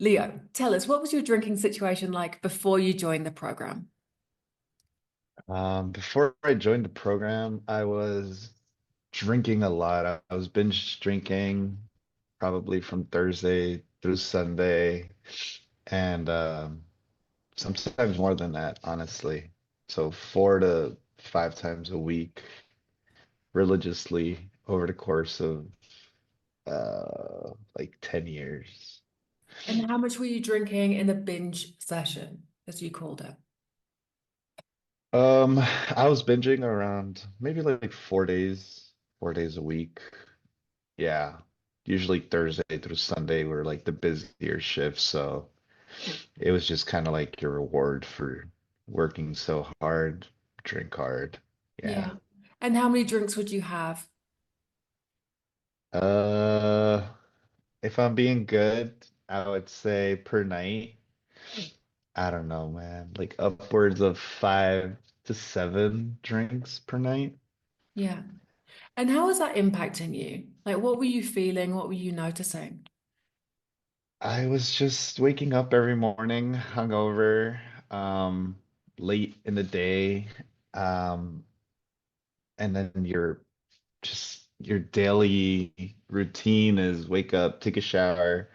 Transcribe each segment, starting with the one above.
Leo, tell us, what was your drinking situation like before you joined the program? Before I joined the program, I was drinking a lot. I was binge drinking probably from Thursday through Sunday, and sometimes more than that, honestly. So 4 to 5 times a week, religiously over the course of like 10 years. And how much were you drinking in a binge session, as you called it? I was binging around maybe like 4 days a week. Yeah. Usually Thursday through Sunday were like the busier shifts, so it was just kind of like your reward for working so hard, drink hard. Yeah. Yeah. And how many drinks would you have? Uh, if I'm being good, I would say per night, I don't know, man, like upwards of 5 to 7 drinks per night. Yeah. And how was that impacting you? Like, what were you feeling? What were you noticing? I was just waking up every morning, hungover, um, late in the day, um, and then your daily routine is wake up, take a shower,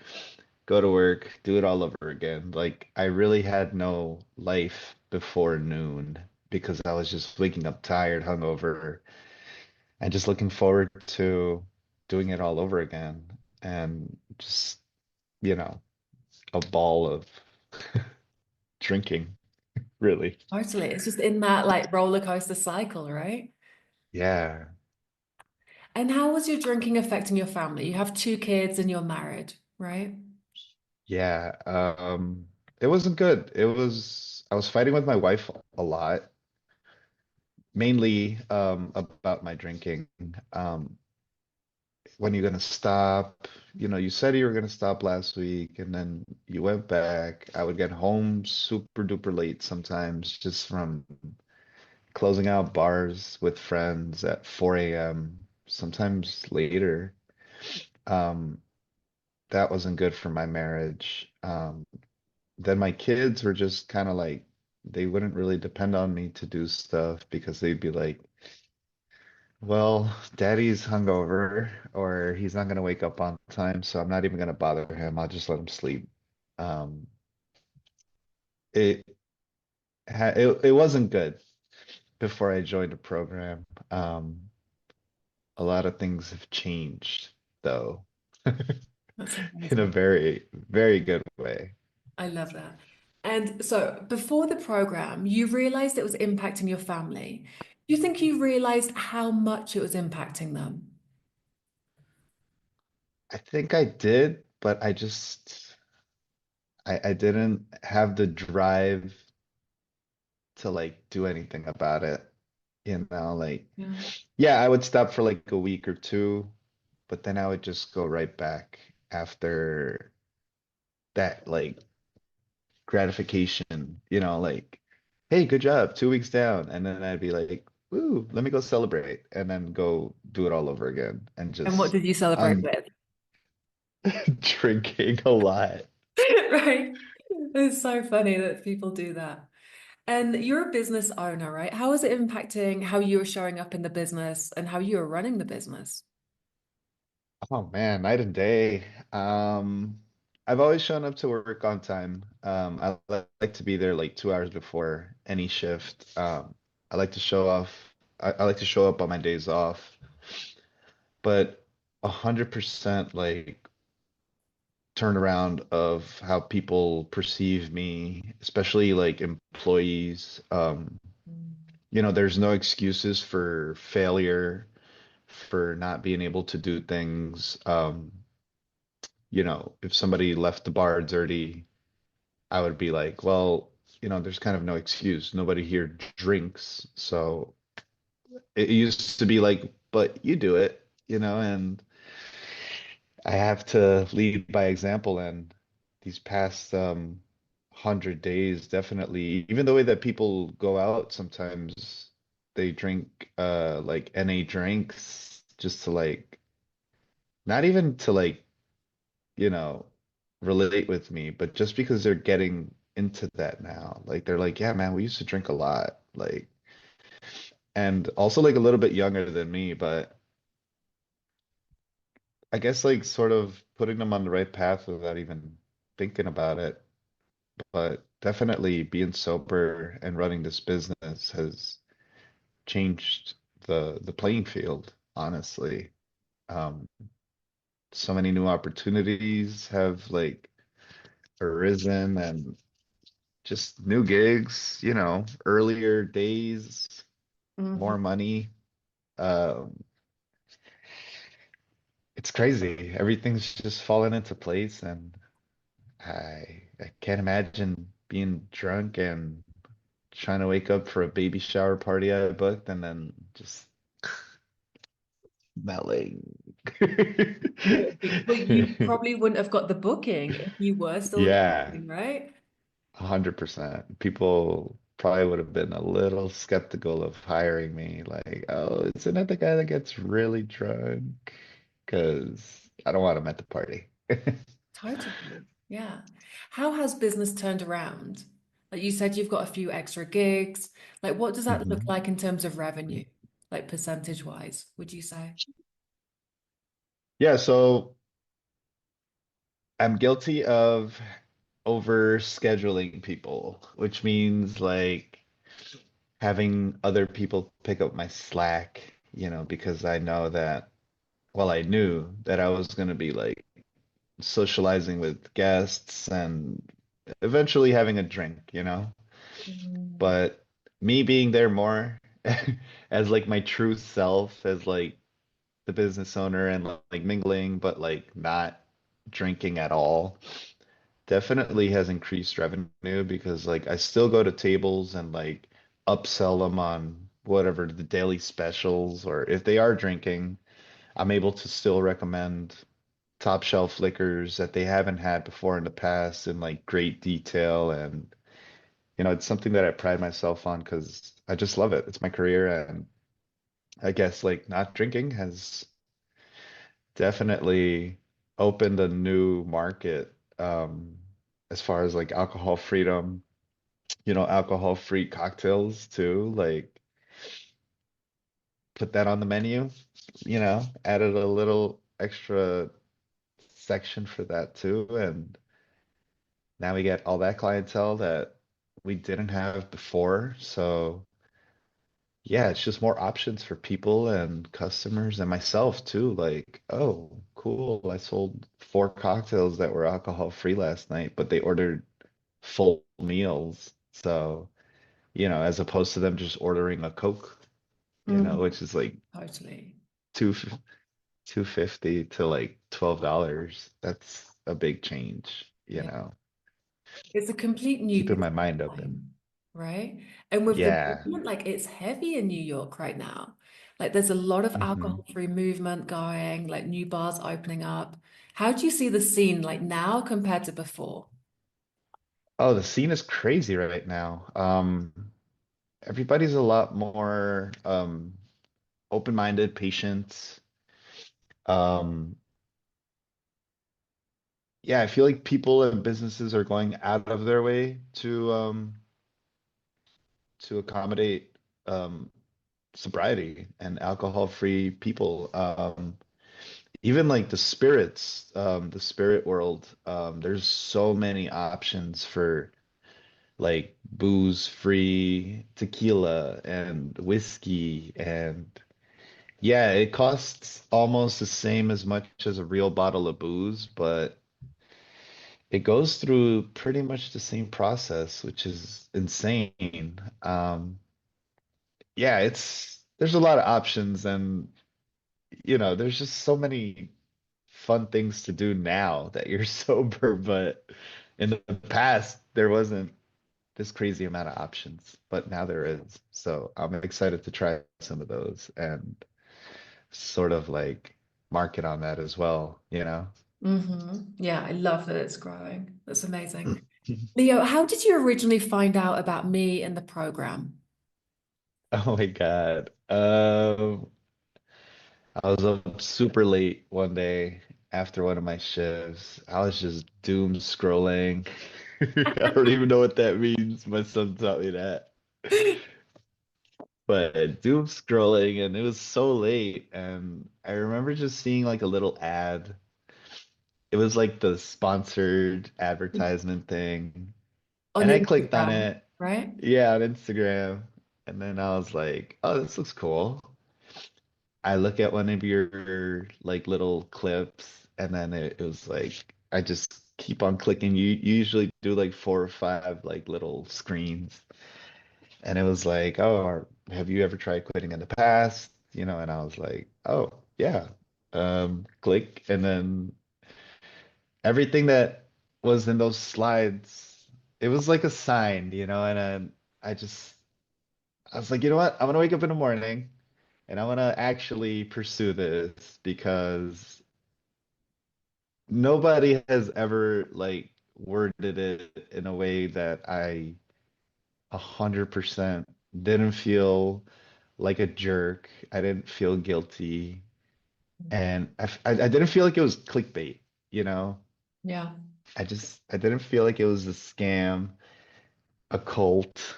go to work, do it all over again. Like I really had no life before noon because I was just waking up tired, hungover, and just looking forward to doing it all over again. And just, you know, a ball of drinking, really. Totally. It's just in that like roller coaster cycle, right? Yeah. And how was your drinking affecting your family? You have two kids and you're married, right? Yeah. It wasn't good. I was fighting with my wife a lot, mainly about my drinking. When you're gonna stop? You know, you said you were gonna stop last week and then you went back. I would get home super duper late sometimes just from closing out bars with friends at 4 a.m., sometimes later. Um, that wasn't good for my marriage. Then my kids were just kind of like they wouldn't really depend on me to do stuff because they'd be like, well, daddy's hungover or he's not going to wake up on time, so I'm not even going to bother him. I'll just let him sleep. Um, it, it wasn't good before I joined the program. A lot of things have changed though, That's in a amazing. very, very good way. I love that. And so before the program, you realized it was impacting your family. Do you think you realized how much it was impacting them? I think I did, but I didn't have the drive to like do anything about it. You know, like Yeah. yeah, I would stop for like a week or two, but then I would just go right back after that like gratification, like, hey, good job, 2 weeks down. And then I'd be like, woo, let me go celebrate and then go do it all over again and And what just did you celebrate un with? drinking a lot. Right? It's so funny that people do that. And you're a business owner, right? How is it impacting how you're showing up in the business and how you're running the business? Oh man, night and day. I've always shown up to work on time. I like to be there like 2 hours before any shift. I like to show off. I like to show up on my days off, but 100% like turnaround of how people perceive me, especially like employees. There's no excuses for failure, for not being able to do things. If somebody left the bar dirty, I would be like, well, there's kind of no excuse. Nobody here drinks. So it used to be like, but you do it, and I have to lead by example. And these past 100 days, definitely, even the way that people go out, sometimes they drink like NA drinks just to like, not even to like, you know. relate with me, but just because they're getting into that now, like they're like, yeah, man, we used to drink a lot, like, and also like a little bit younger than me, but I guess like sort of putting them on the right path without even thinking about it. But definitely being sober and running this business has changed the playing field, honestly. Um, so many new opportunities have like arisen and just new gigs, earlier days, Hmm. more money. Um, it's crazy. Everything's just fallen into place, and I can't imagine being drunk and trying to wake up for a baby shower party I booked and then just melting. But you probably wouldn't have got the booking if you were still Yeah, drinking, right? 100%. People probably would have been a little skeptical of hiring me. Like, oh, isn't that the guy that gets really drunk? Because I don't want him at the party. Totally. Yeah. How has business turned around? Like you said, you've got a few extra gigs. Like, what does that look hmm like in terms of revenue? Like percentage wise, would you say? Yeah, so I'm guilty of over scheduling people, which means like having other people pick up my slack, because I know that, well, I knew that I was going to be like socializing with guests and eventually having a drink. Mm. But me being there more as like my true self, as like the business owner and like mingling, but like not drinking at all, definitely has increased revenue because like I still go to tables and like upsell them on whatever the daily specials, or if they are drinking, I'm able to still recommend top shelf liquors that they haven't had before in the past in like great detail. And it's something that I pride myself on because I just love it. It's my career, and I guess like not drinking has definitely opened a new market, as far as like alcohol freedom, alcohol-free cocktails too. Like put that on the menu, added a little extra section for that too. And now we get all that clientele that we didn't have before. So yeah, it's just more options for people and customers and myself too. Like, oh, cool. I sold 4 cocktails that were alcohol free last night, but they ordered full meals. So, as opposed to them just ordering a Coke, Mhm. which is like Totally. two 250 to like $12. That's a big change. Yeah. It's a complete new Keeping business my mind open. line, right? And with the Yeah. movement, like it's heavy in New York right now. Like there's a lot of hmm alcohol-free movement going, like new bars opening up. How do you see the scene like now compared to before? Oh, the scene is crazy right now. Everybody's a lot more open-minded, patient. Um, yeah, I feel like people and businesses are going out of their way to accommodate sobriety and alcohol-free people. Even like the spirit world, there's so many options for like booze-free tequila and whiskey. And yeah, it costs almost the same as much as a real bottle of booze, but it goes through pretty much the same process, which is insane. Yeah, there's a lot of options, and there's just so many fun things to do now that you're sober, but in the past there wasn't this crazy amount of options, but now there is. So I'm excited to try some of those and sort of like market on that as well. Yeah, I love that it's growing. That's amazing. Leo, how did you originally find out about me and the program? Oh my God. I was up super late one day after one of my shifts. I was just doom scrolling. I don't even know what that means. My son taught me that. But doom scrolling, and it was so late. And I remember just seeing like a little ad. It was like the sponsored advertisement thing. On And I clicked on Instagram, it. right? Yeah, on Instagram. And then I was like, oh, this looks cool. I look at one of your like little clips, and then it was like I just keep on clicking. You usually do like four or five like little screens, and it was like, oh, have you ever tried quitting in the past? And I was like, oh yeah. Click, and then everything that was in those slides, it was like a sign, and then I was like, you know what? I'm gonna wake up in the morning and I'm gonna actually pursue this because nobody has ever like worded it in a way that I 100% didn't feel like a jerk. I didn't feel guilty, and I didn't feel like it was clickbait, you know? Yeah. I didn't feel like it was a scam, a cult.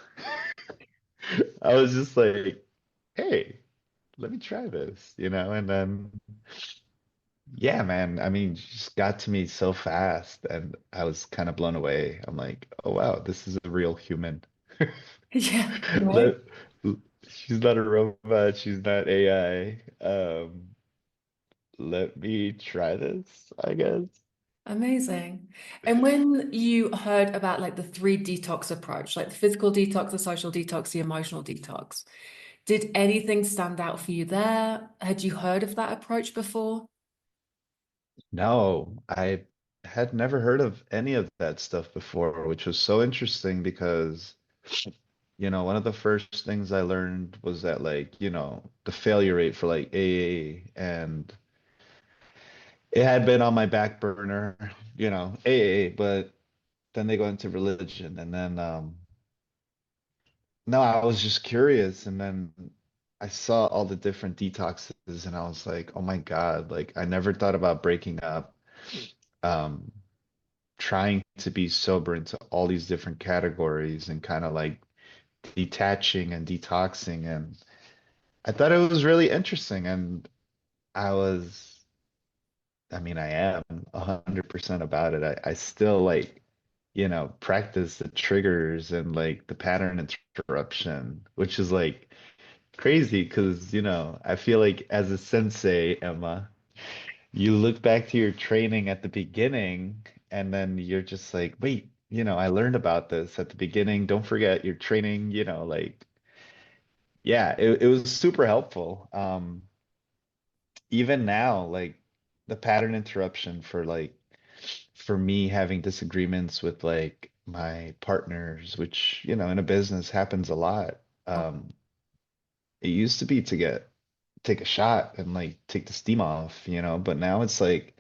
I was just like, hey, let me try this, and then yeah, man. I mean, she just got to me so fast, and I was kind of blown away. I'm like, oh wow, this is a real human. Yeah, right. Let, she's not a robot. She's not AI. Let me try this, I guess. Amazing. And when you heard about like the three detox approach, like the physical detox, the social detox, the emotional detox, did anything stand out for you there? Had you heard of that approach before? No, I had never heard of any of that stuff before, which was so interesting because, one of the first things I learned was that like, the failure rate for like AA and it had been on my back burner, AA, but then they go into religion and then no, I was just curious and then I saw all the different detoxes and I was like, "Oh my God, like I never thought about breaking up um trying to be sober into all these different categories and kind of like detaching and detoxing and I thought it was really interesting and I was I mean, I am 100% about it. I still like, practice the triggers and like the pattern interruption, which is like crazy because, I feel like as a sensei, Emma, you look back to your training at the beginning and then you're just like, wait, I learned about this at the beginning. Don't forget your training, like, yeah, it was super helpful. Even now, like the pattern interruption for me having disagreements with like my partners, which, in a business happens a lot. It used to be to take a shot and like take the steam off, but now it's like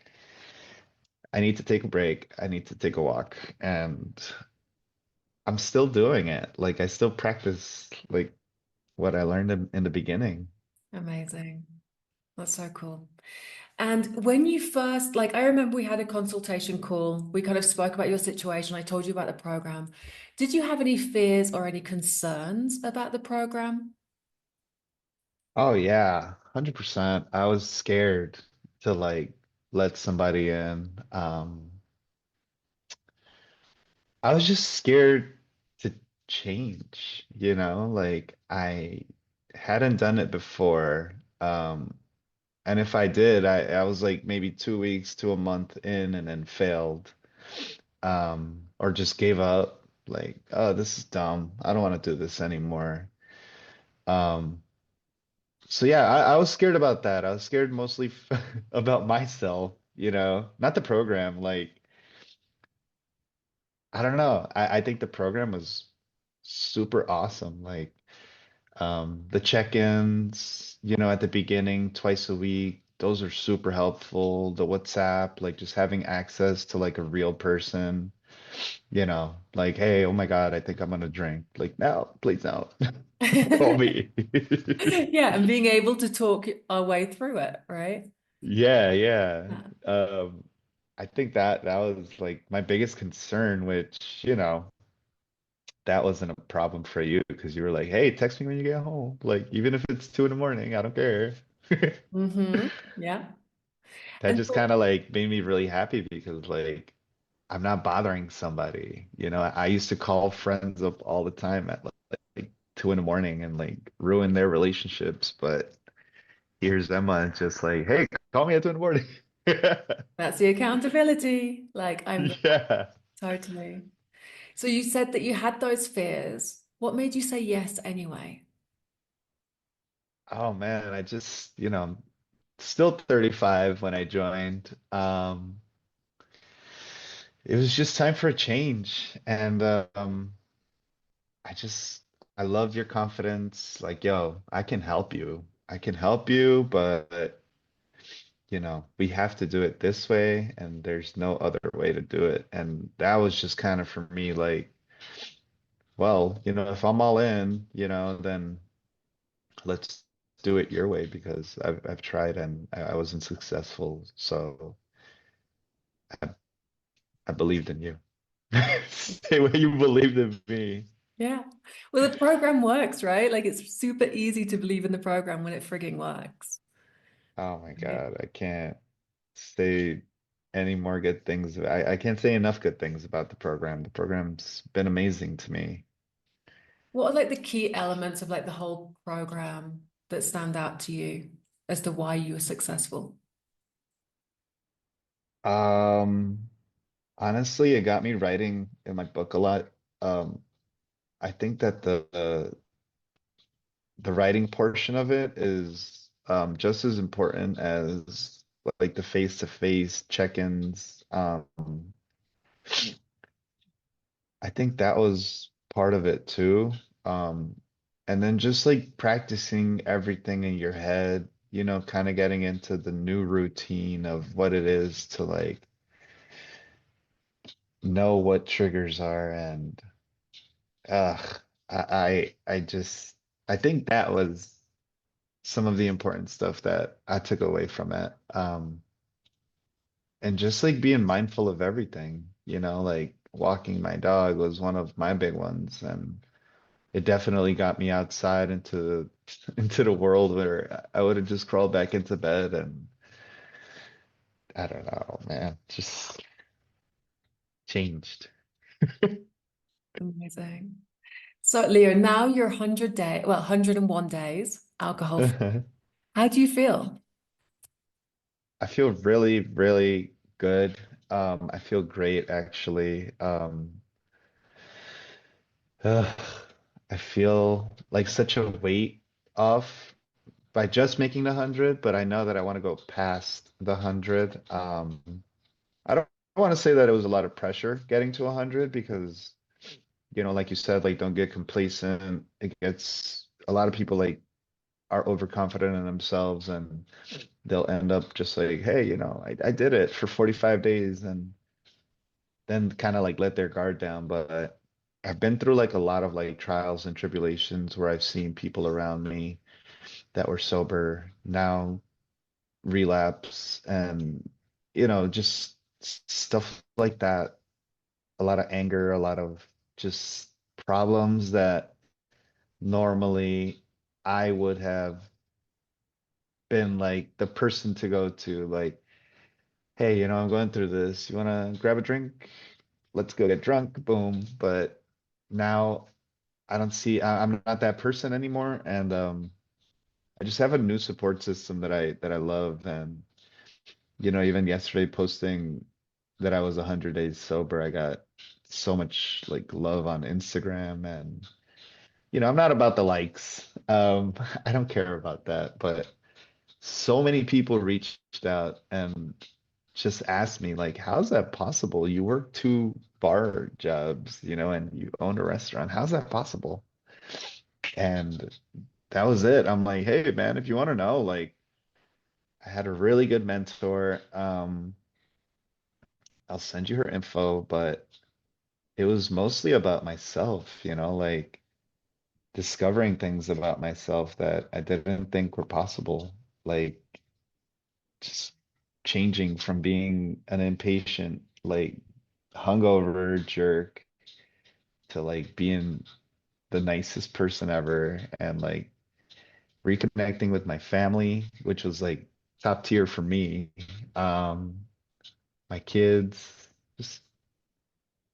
I need to take a break. I need to take a walk. And I'm still doing it. Like I still practice like what I learned in the beginning. Amazing. That's so cool. And when you first, like, I remember we had a consultation call. We kind of spoke about your situation. I told you about the program. Did you have any fears or any concerns about the program? Oh yeah, 100%. I was scared to like let somebody in. I was just scared to change, like I hadn't done it before. And if I did, I was like maybe 2 weeks to a month in and then failed. Or just gave up, like, oh, this is dumb. I don't want to do this anymore. Um, so yeah, I was scared about that. I was scared mostly about myself, not the program. Like, I don't know. I think the program was super awesome. Like, the check-ins, at the beginning, twice a week, those are super helpful. The WhatsApp, like just having access to like a real person, like, hey, oh my God, I think I'm gonna drink. Like, no, please no. Call me. Yeah, and being able to talk our way through it, right? Yeah, yeah. Yeah. I think that was like my biggest concern, which, that wasn't a problem for you because you were like, hey, text me when you get home. Like, even if it's 2 in the morning, I don't care. Yeah. That And just kind of like made me really happy because like I'm not bothering somebody. I used to call friends up all the time at like 2 in the morning and like ruin their relationships, but here's Emma and just like, hey, call me at 2 in the morning. that's the accountability. Like I'm Yeah. totally. So you said that you had those fears. What made you say yes anyway? Oh man, I just, still 35 when I joined. It was just time for a change. And I love your confidence. Like, yo, I can help you. I can help you, but we have to do it this way, and there's no other way to do it. And that was just kind of for me, like, well, if I'm all in, then let's do it your way because I've tried and I wasn't successful. So I, I believed in you. Say what you believed in me. Yeah. Well, the program works, right? Like it's super easy to believe in the program when it frigging works. Oh my Right. God, I can't say any more good things. I can't say enough good things about the program. The program's been amazing to me. What are like the key elements of like the whole program that stand out to you as to why you were successful? Um, Honestly, it got me writing in my book a lot. Um, I think that the writing portion of it is just as important as like the face-to-face check-ins. I think that was part of it too. Um, and then just like practicing everything in your head, kind of getting into the new routine of what it is to like know what triggers are and ugh, I just I think that was some of the important stuff that I took away from it. And just like being mindful of everything, like walking my dog was one of my big ones, and it definitely got me outside into into the world where I would have just crawled back into bed and I don't know, man, just changed. Amazing. So, Leo, now you're 101 days alcohol free. I How do you feel? feel really, really good. I feel great actually. Ugh, I feel like such a weight off by just making the 100, but I know that I want to go past the 100. I don't want to say that it was a lot of pressure getting to 100 because, like you said, like don't get complacent. It gets a lot of people like are overconfident in themselves and they'll end up just like, hey, I did it for 45 days and then kind of like let their guard down. But I've been through like a lot of like trials and tribulations where I've seen people around me that were sober now relapse and, just stuff like that. A lot of anger, a lot of just problems that normally I would have been like the person to go to, like, hey, I'm going through this. You want to grab a drink? Let's go get drunk. Boom. But now I don't see, I'm not that person anymore. And I just have a new support system that I love. And, even yesterday posting that I was 100 days sober, I got so much like love on Instagram and I'm not about the likes. I don't care about that, but so many people reached out and just asked me like, how's that possible? You work two bar jobs, and you own a restaurant. How's that possible? And that was it. I'm like, hey man, if you want to know, like I had a really good mentor. I'll send you her info, but it was mostly about myself, like discovering things about myself that I didn't think were possible. Like just changing from being an impatient, like hungover jerk to like being the nicest person ever and like reconnecting with my family, which was like top tier for me. Um, my kids, just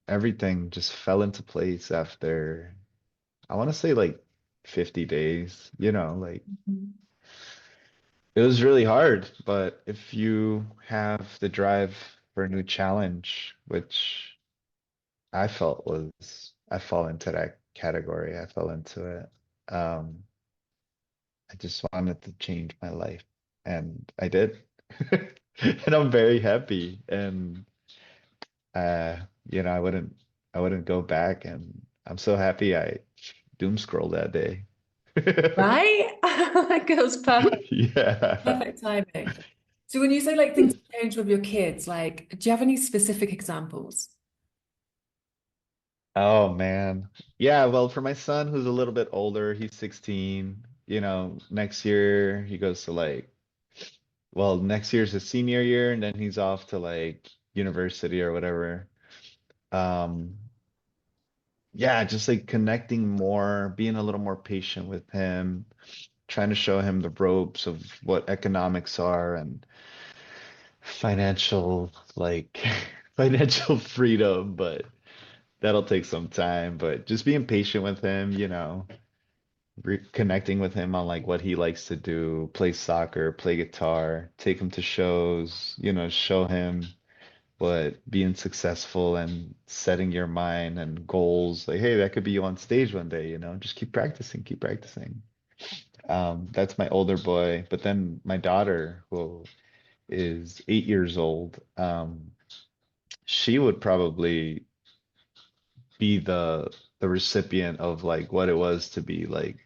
everything just fell into place after, I want to say like 50 days, like Mhm. it was really hard, but if you have the drive for a new challenge, which I fall into that category. I fell into it. I just wanted to change my life, and I did. And I'm very happy. And I wouldn't go back. And I'm so happy I doom scrolled that day. Right? Like it was perfect, Yeah. perfect timing. So when you say like things change with your kids, like, do you have any specific examples? Oh man. Yeah, well, for my son who's a little bit older, he's 16, next year he goes to next year's his senior year and then he's off to like university or whatever. Um, yeah, just like connecting more, being a little more patient with him, trying to show him the ropes of what economics are and financial like financial freedom, but that'll take some time, but just being patient with him, reconnecting with him on like what he likes to do, play soccer, play guitar, take him to shows, show him what being successful and setting your mind and goals, like, hey, that could be you on stage one day, just keep practicing, keep practicing. That's my older boy, but then my daughter, who is 8 years old, she would probably be the recipient of like what it was to be like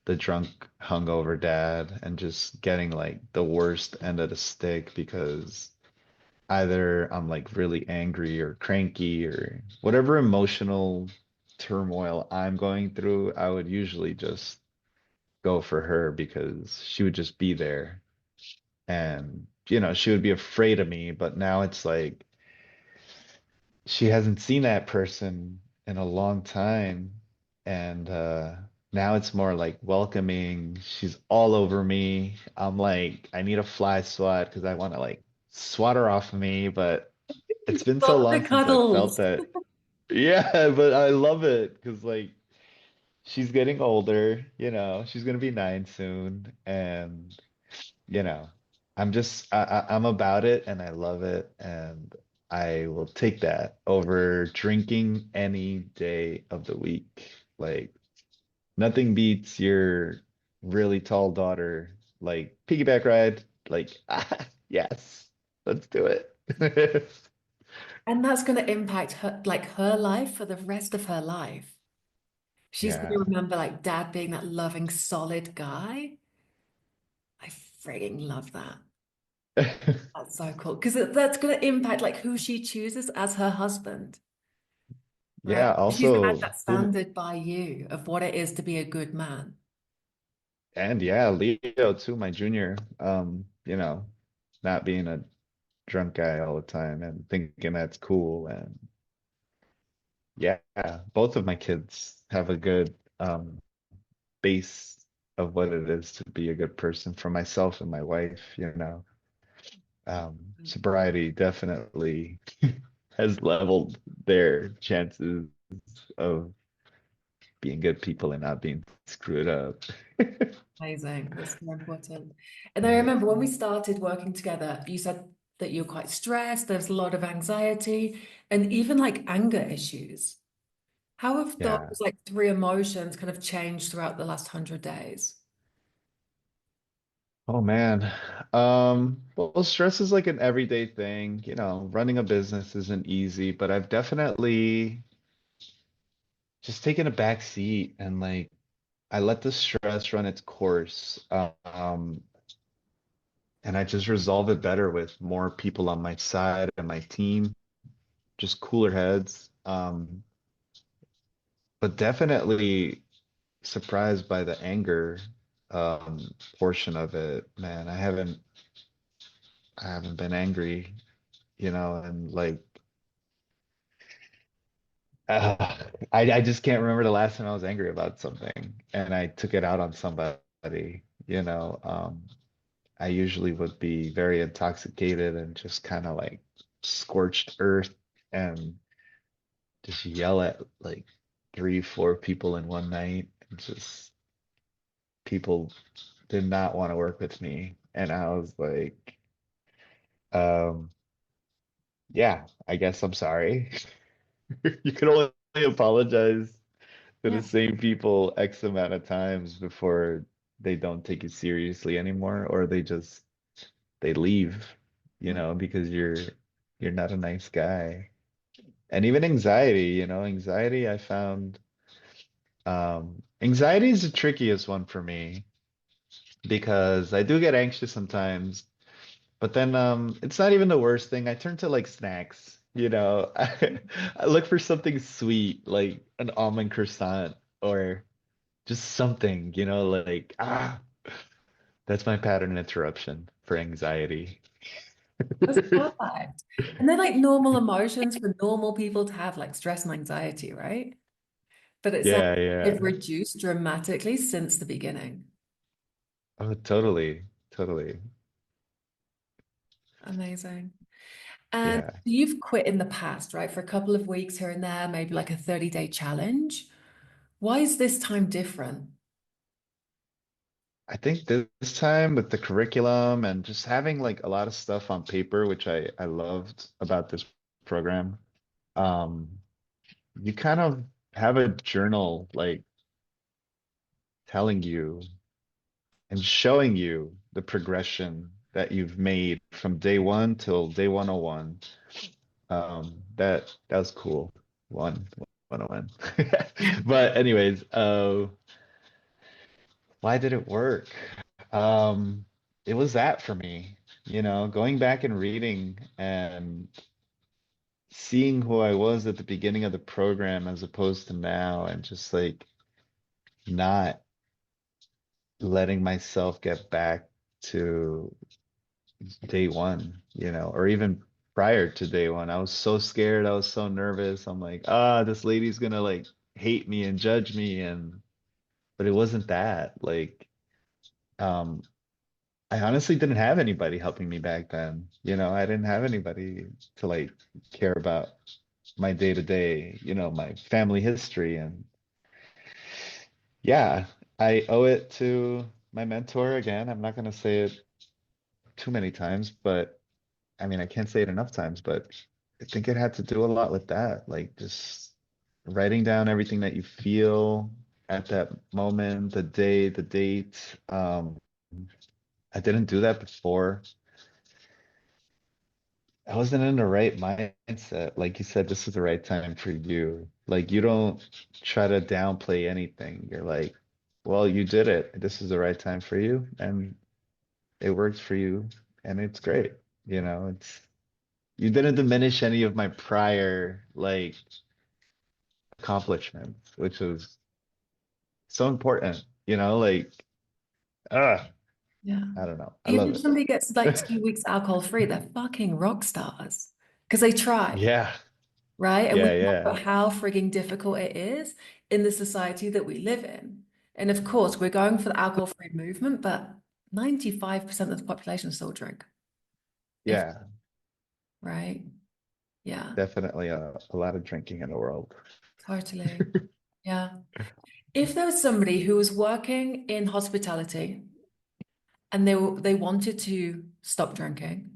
the drunk, hungover dad and just getting like the worst end of the stick because either I'm like really angry or cranky or whatever emotional turmoil I'm going through, I would usually just go for her because she would just be there and she would be afraid of me, but now it's like she hasn't seen that person in a long time. And now it's more like welcoming. She's all over me. I'm like, I need a fly swat because I want to like swat her off of me. But it's been so Stop the long since I felt cuddles. that. Yeah, but I love it because like she's getting older, she's gonna be 9 soon. And you know, I'm about it and I love it and I will take that over drinking any day of the week. Like nothing beats your really tall daughter, like piggyback ride, like yes, let's do it. And that's going to impact her, like her life for the rest of her life. She's going to Yeah. remember like dad being that loving, solid guy. I frigging love that. That's so cool. Because that's going to impact like who she chooses as her husband, right? Yeah, She's going to have also, that standard by you of what it is to be a good man. and yeah, Leo too, my junior, not being a drunk guy all the time and thinking that's cool. And yeah, both of my kids have a good base of what it is to be a good person for myself and my wife. Sobriety definitely has leveled their chances of being good people and not being screwed up. Amazing. That's so important. And I remember when we started working together, you said that you're quite stressed, there's a lot of anxiety and even like anger issues. How have those Yeah. like three emotions kind of changed throughout the last 100 days? Oh man. Well, stress is like an everyday thing. Running a business isn't easy, but I've definitely just taken a back seat and like I let the stress run its course. And I just resolve it better with more people on my side and my team, just cooler heads. But definitely surprised by the anger portion of it, man. I haven't I haven't been angry, and like uh, I just can't remember the last time I was angry about something and I took it out on somebody, you know. I usually would be very intoxicated and just kind of like scorched earth and just yell at like three, four people in one night. And just people did not want to work with me. And I was like, um, yeah, I guess I'm sorry. You can only apologize to the Yeah. same people X amount of times before they don't take you seriously anymore, or they leave, because you're not a nice guy. And even anxiety, anxiety I found anxiety is the trickiest one for me because I do get anxious sometimes, but then it's not even the worst thing. I turn to like snacks, I look for something sweet like an almond croissant or just something, like that's my pattern interruption for anxiety. That's perfect. And they're like normal emotions for normal people to have, like stress and anxiety, right? But it sounds Yeah, like they've yeah. reduced dramatically since the beginning. Oh, totally, totally. Amazing. And Yeah. you've quit in the past, right? For a couple of weeks here and there, maybe like a 30-day challenge. Why is this time different? I think this time with the curriculum and just having like a lot of stuff on paper, which I loved about this program, um, you kind of have a journal like telling you and showing you the progression that you've made from day one till day 101. That was cool. 101. But anyways, why did it work? Um, it was that for me, going back and reading and seeing who I was at the beginning of the program as opposed to now, and just like not letting myself get back to day one, or even prior to day one. I was so scared. I was so nervous. I'm like, this lady's gonna like hate me and judge me, but it wasn't that. Like, um, I honestly didn't have anybody helping me back then. I didn't have anybody to like care about my day to day, my family history. And yeah, I owe it to my mentor again. I'm not going to say it too many times, but I mean, I can't say it enough times, but I think it had to do a lot with that. Like just writing down everything that you feel at that moment, the day, the date. I didn't do that before. I wasn't in the right mindset. Like you said, this is the right time for you. Like you don't try to downplay anything. You're like, well, you did it. This is the right time for you, and it works for you, and it's great. You didn't diminish any of my prior like accomplishments, which was so important. Like, ah, Yeah. I don't know. I Even love if it. somebody gets like 2 weeks alcohol free, they're fucking rock stars because they tried, Yeah, right? And we yeah, talk yeah, about how frigging difficult it is in the society that we live in. And of course, we're going for the alcohol-free movement, but 95% of the population still drink. If yeah. right? Yeah, Definitely a lot of drinking in the world. totally. Yeah. If there was somebody who was working in hospitality and they wanted to stop drinking,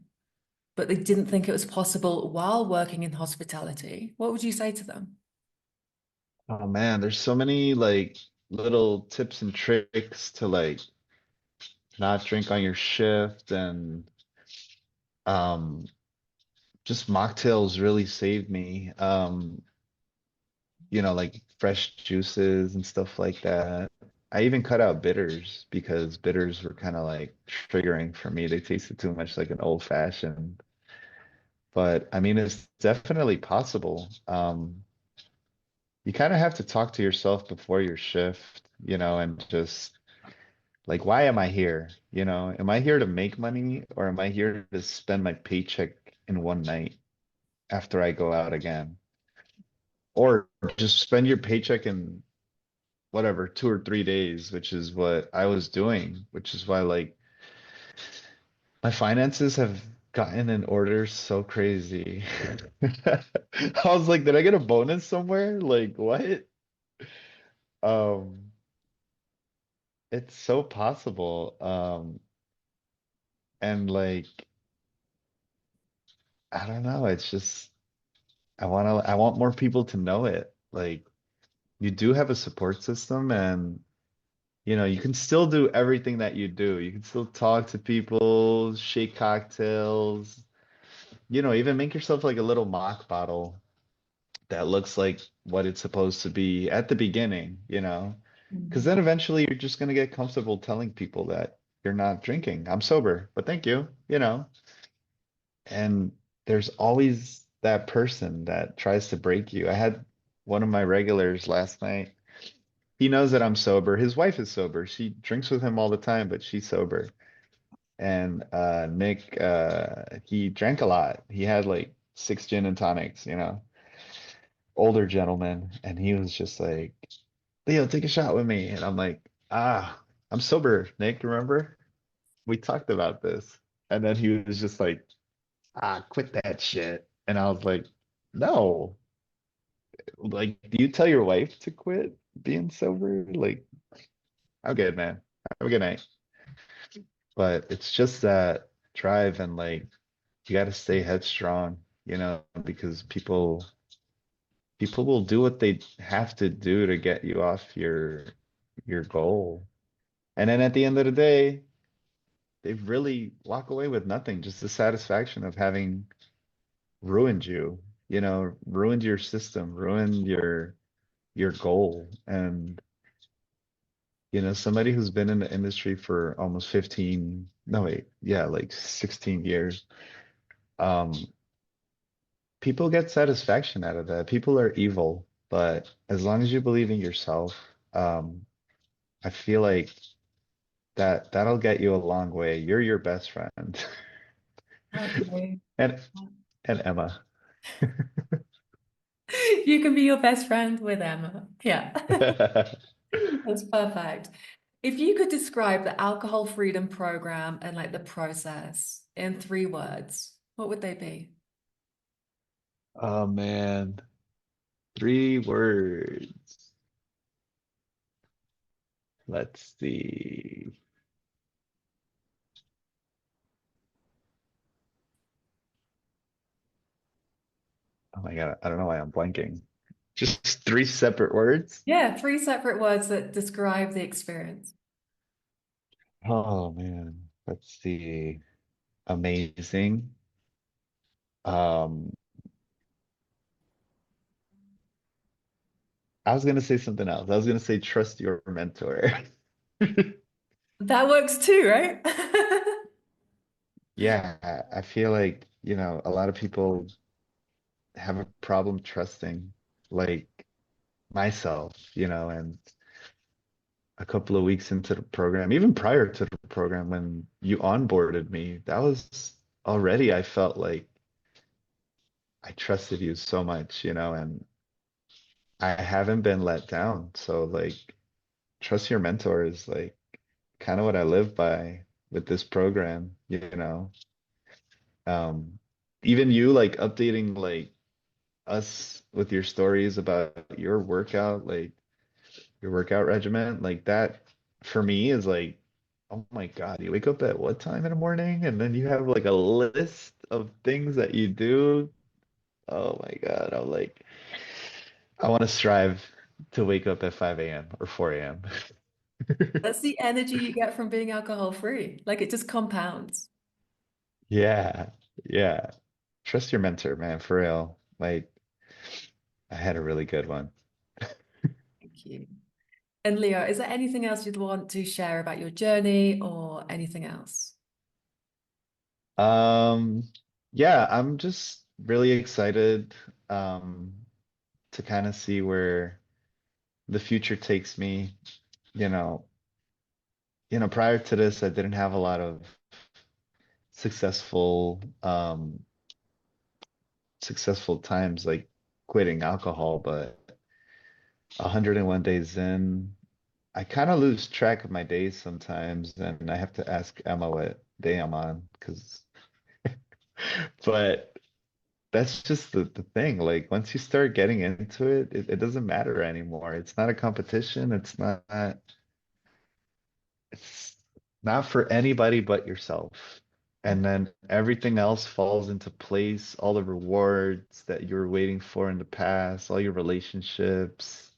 but they didn't think it was possible while working in hospitality, what would you say to them? Oh man, there's so many like little tips and tricks to like not drink on your shift and um just mocktails really saved me. Like fresh juices and stuff like that. I even cut out bitters because bitters were kind of like triggering for me. They tasted too much like an old fashioned. But I mean, it's definitely possible. You kind of have to talk to yourself before your shift, and just Like, why am I here? You know, am I here to make money or am I here to spend my paycheck in one night after I go out again? Or just spend your paycheck in whatever, 2 or 3 days, which is what I was doing, which is why like my finances have gotten in order so crazy. I was like, did I get a bonus somewhere? Like, what? Um, it's so possible. And like, I don't know, it's just I want more people to know it. Like, you do have a support system and you know, you can still do everything that you do. You can still talk to people, shake cocktails, you know, even make yourself like a little mock bottle that looks like what it's supposed to be at the beginning, you know, because Mm. then eventually you're just going to get comfortable telling people that you're not drinking. I'm sober, but thank you, you know. And there's always that person that tries to break you. I had one of my regulars last night. He knows that I'm sober. His wife is sober. She drinks with him all the time, but she's sober. And Nick, he drank a lot. He had like 6 gin and tonics, you know, older gentleman. And he was just like, Leo, take a shot with me. And I'm like, I'm sober, Nick, remember? We talked about this. And then he was just like, quit that shit. And I was like, no, like, do you tell your wife to quit being sober? Like, I'm good, man. Have a good night. But it's just that drive and like you got to stay headstrong, you know, because people will do what they have to do to get you off your goal. And then at the end of the day, they really walk away with nothing, just the satisfaction of having ruined you, you know, ruined your system, ruined your goal. And you know, somebody who's been in the industry for almost 15, no wait, yeah, like 16 years. Um, People get satisfaction out of that. People are evil, but as long as you believe in yourself, I feel like that'll get you a long way. You're your best friend. I agree. And and Emma. You can be your best friend with Emma. Yeah. That's perfect. If you could describe the alcohol freedom program and like the process in 3 words, what would they be? Oh man, 3 words. Let's see. Oh my God, I don't know why I'm blanking. Just 3 separate words? Yeah, 3 separate words that describe the experience. Oh man, let's see. Amazing. Um, I was gonna say something else. I was gonna say trust your mentor. That works too, right? Yeah, I feel like, you know, a lot of people have a problem trusting, like myself, you know, and a couple of weeks into the program, even prior to the program, when you onboarded me, that was already, I felt like I trusted you so much, you know, and I haven't been let down. So, like, trust your mentor is like kind of what I live by with this program, you know. Um, Even you like updating like us with your stories about your workout, like your workout regimen, like that for me is like, oh my God, you wake up at what time in the morning? And then you have like a list of things that you do. Oh my God, I'm like, I want to strive to wake up at 5 a.m. or 4 a.m. That's the energy you get from being alcohol free. Like it just compounds. Yeah, yeah. Trust your mentor, man, for real. Like, I had a really good one. Thank you. And Leo, is there anything else you'd want to share about your journey or anything else? Um, yeah, I'm just really excited um to kind of see where the future takes me. You know, prior to this, I didn't have a lot of successful successful times like quitting alcohol, but 101 days in, I kind of lose track of my days sometimes, and I have to ask Emma what day I'm on, because but that's just the thing. Like once you start getting into it, it doesn't matter anymore. It's not a competition. It's not for anybody but yourself. And then everything else falls into place, all the rewards that you were waiting for in the past, all your relationships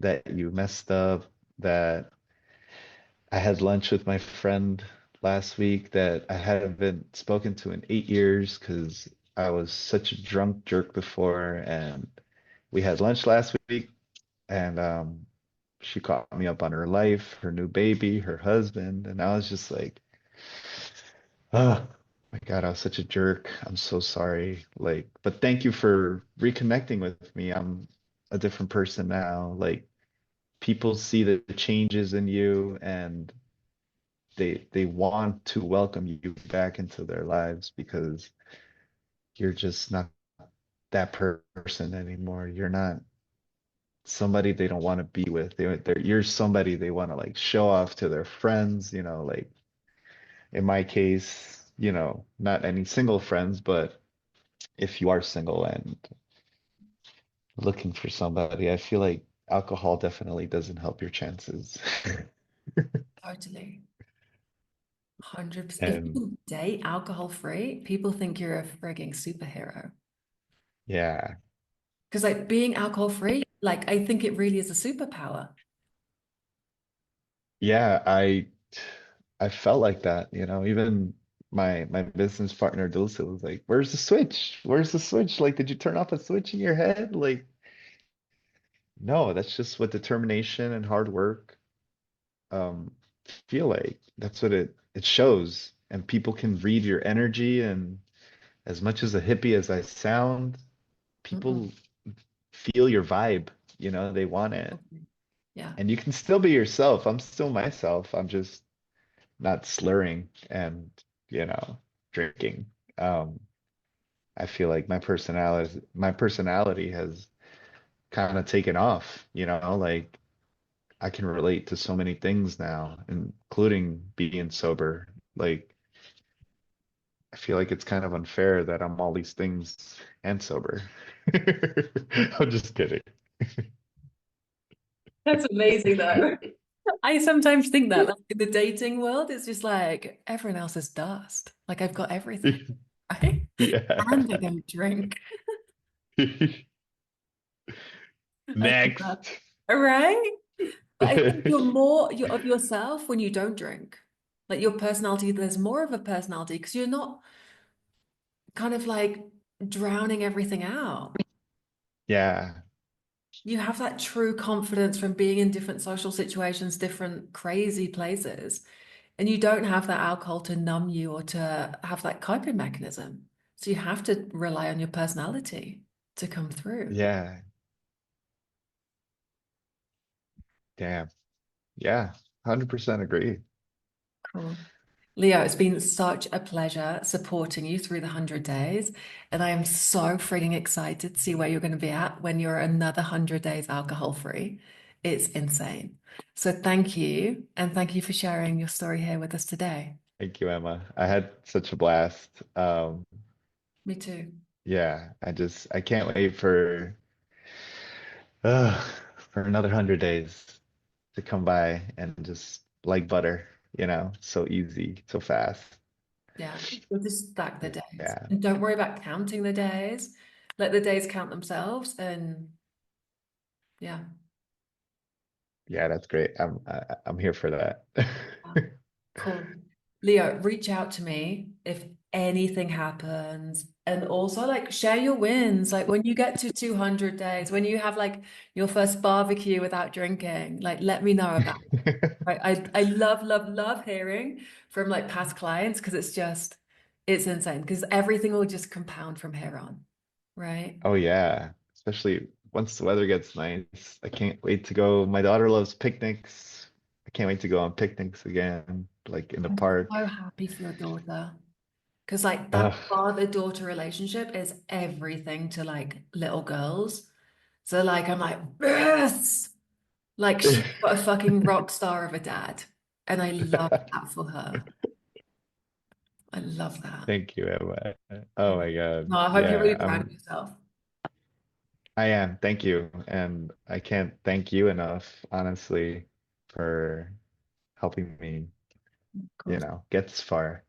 that you messed up, that I had lunch with my friend last week that I haven't spoken to in 8 years because I was such a drunk jerk before. And we had lunch last week, and she caught me up on her life, her new baby, her husband, and I was just like, oh my God, I was such a jerk. I'm so sorry. Like, but thank you for reconnecting with me. I'm a different person now. Like, people see the changes in you, and they want to welcome you back into their lives because you're just not that person anymore. You're not somebody they don't want to be with. You're somebody they want to like show off to their friends, like in my case, not any single friends, but if you are single and looking for somebody, I feel like alcohol definitely doesn't help your chances. Totally. 100%. If you And can date alcohol free, people think you're a frigging superhero. yeah, Because like being alcohol free, like I think it really is a superpower. yeah, I felt like that, even my business partner Dulce was like, "Where's the switch? Where's the switch? Like, did you turn off a switch in your head?" Like, no, that's just what determination and hard work feel like. That's what it shows. And people can read your energy. And as much as a hippie as I sound, Mm-mm. people feel your vibe, they want it. Okay. Yeah, And you can still be yourself. I'm still myself. I'm just not slurring and, you know, drinking. Um, I feel like my personality has kind of taken off, like I can relate to so many things now, including being sober. Like I feel like it's kind of unfair that I'm all these things and sober. I'm just kidding. that's amazing though. I sometimes think that like, in the dating world, it's just like everyone else is dust. Like I've got everything, right? And I Yeah. don't drink. I love that. Next. All right. But I think you're more of yourself when you don't drink. Like your personality, there's more of a personality because you're not kind of like drowning everything out. Yeah. You have that true confidence from being in different social situations, different crazy places, and you don't have that alcohol to numb you or to have that coping mechanism. So you have to rely on your personality to come through. Yeah. Damn. Yeah. 100% agree. Cool. Leo, it's been such a pleasure supporting you through the 100 days. And I am so freaking excited to see where you're going to be at when you're another 100 days alcohol free. It's insane. So thank you. And thank you for sharing your story here with us today. Thank you, Emma. I had such a blast. Me too. Yeah, I can't wait uh, for another 100 days to come by and just like butter, so easy, so fast. Yeah. We'll just stack the days. Yeah. And don't worry about counting the days. Let the days count themselves. And yeah. Yeah, that's great. I'm here for that. Cool. Leo, reach out to me if anything happens. And also like share your wins. Like when you get to 200 days, when you have like your first barbecue without drinking, like let me know about it. Right? I love, love, love hearing from like past clients because it's insane because everything will just compound from here on. Right? Oh yeah, especially once the weather gets nice. I can't wait to go. My daughter loves picnics. I can't wait to go on picnics again, like in the I'm park. so happy for your daughter. Because like that Ugh. father-daughter relationship is everything to like little girls. So like I'm like, yes! Like she's got a fucking rock star of a dad. And I love that for her. I love that. Thank you, Emma. Yeah. Oh my No, God. I hope you're Yeah, really proud of yourself. I am. Thank you. And I can't thank you enough, honestly, for helping me, Of course. get this far.